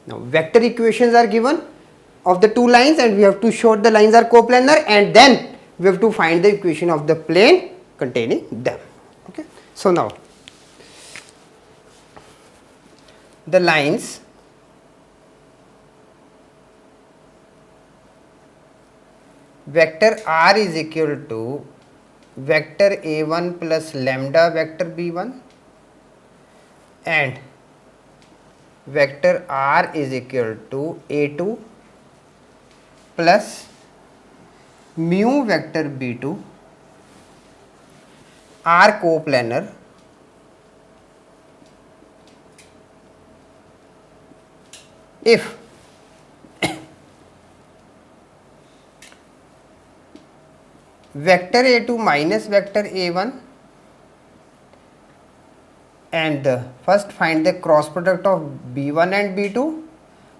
Now vector equations are given of the two lines and we have to show the lines are coplanar, and then we have to find the equation of the plane containing them. Okay. So now the lines vector r is equal to vector a1 plus lambda vector b1 and vector r is equal to a2 plus mu vector b2 are coplanar if vector a2 minus vector a1 and first find the cross product of b1 and b2,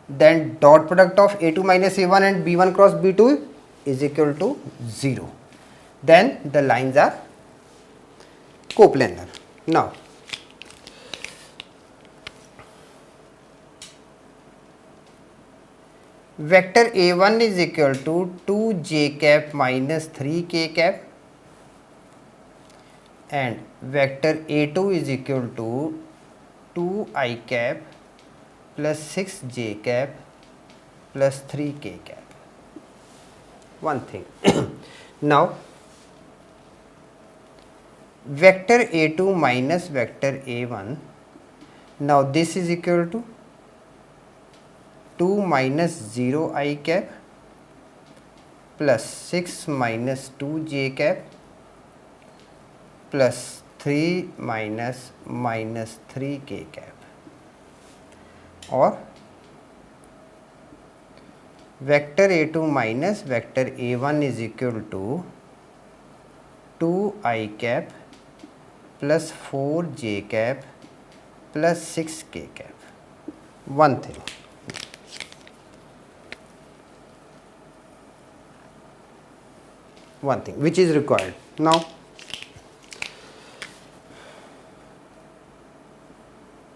then dot product of a2 minus a1 and b1 cross b2 is equal to 0. Then the lines are coplanar. Now vector a1 is equal to 2j cap minus 3k cap and vector a2 is equal to 2i cap plus 6j cap plus 3k cap. One thing now vector a2 minus vector a1, now this is equal to 2 minus 0 I cap plus 6 minus 2j cap plus 3 minus 3k cap, or vector a2 minus vector a1 is equal to 2i cap plus 4j cap plus 6k cap. One thing which is required. Now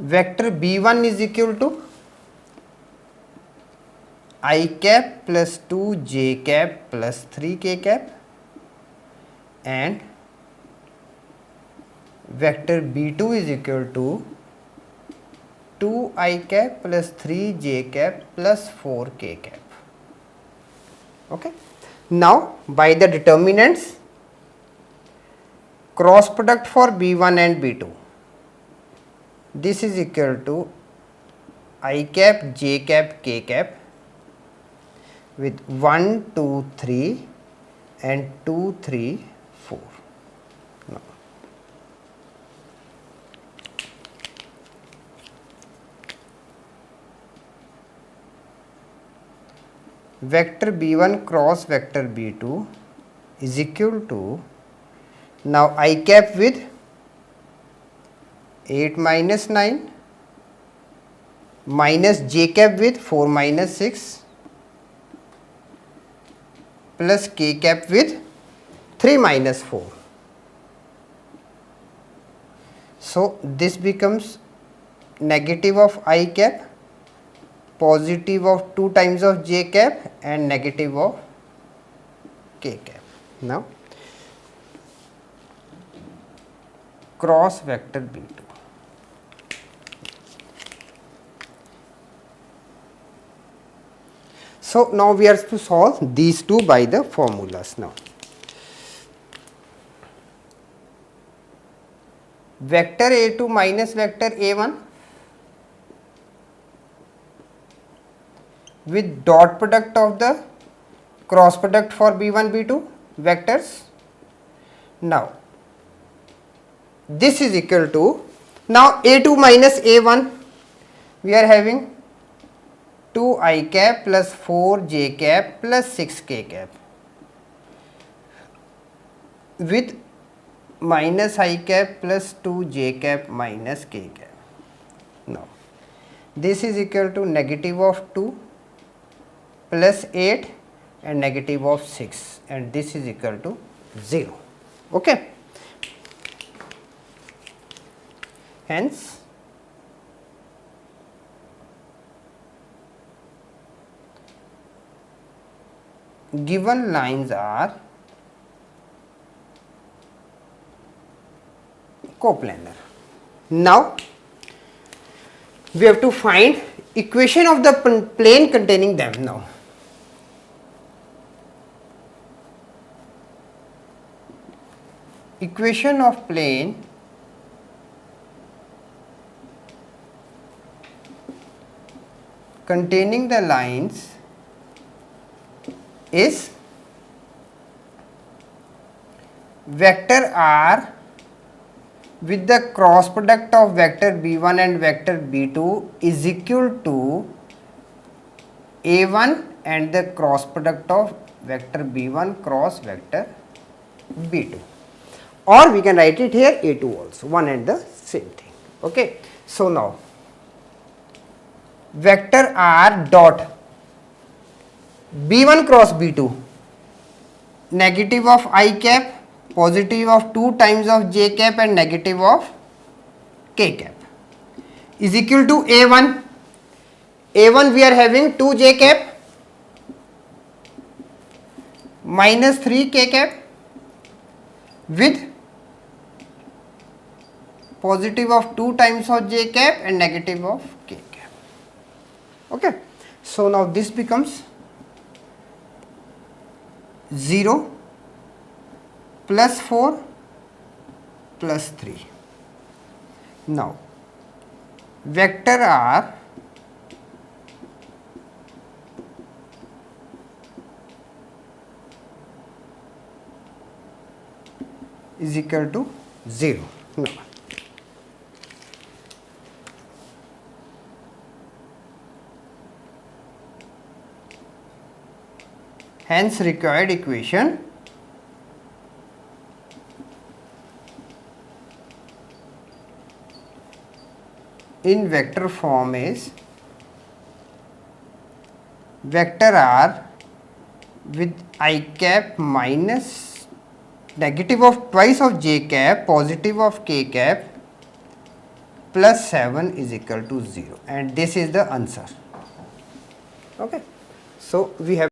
vector b1 is equal to I cap plus 2j cap plus 3k cap and vector b2 is equal to 2i cap plus 3j cap plus 4k cap. Okay. Now by the determinants, cross product for b1 and b2, this is equal to I cap, j cap, k cap with 1, 2, 3 and 2, 3, 4. Now, vector b1 cross vector b2 is equal to, now I cap with 8 minus 9 minus j cap with 4 minus 6 plus k cap with 3 minus 4. So this becomes negative of I cap, positive of 2 times of j cap and negative of k cap. Now cross vector b2. So now we are to solve these two by the formulas. Now vector a2 minus vector a1 with dot product of the cross product for b1 b2 vectors. Now this is equal to, now a2 minus a1 we are having 2i cap plus 4j cap plus 6k cap with minus I cap plus 2j cap minus k cap. Now this is equal to negative of 2 plus 8 and negative of 6, and this is equal to 0. Okay. Hence given lines are coplanar. Now we have to find equation of the plane containing them now. Equation of plane containing the lines is vector r with the cross product of vector b1 and vector b2 is equal to a1 and the cross product of vector b1 cross vector b2, or we can write it here a2 also, one and the same thing. Okay. So now vector r dot b1 cross b2, negative of I cap, positive of 2 times of j cap and negative of k cap is equal to a1. a1 we are having 2 j cap minus 3 k cap with positive of 2 times of j cap and negative of k cap. Okay. So now this becomes 0 plus 4 plus 3. Now vector r is equal to 0. Now hence required equation in vector form is vector r with I cap minus negative of twice of j cap, positive of k cap plus 7 is equal to 0, and this is the answer. Okay. So we have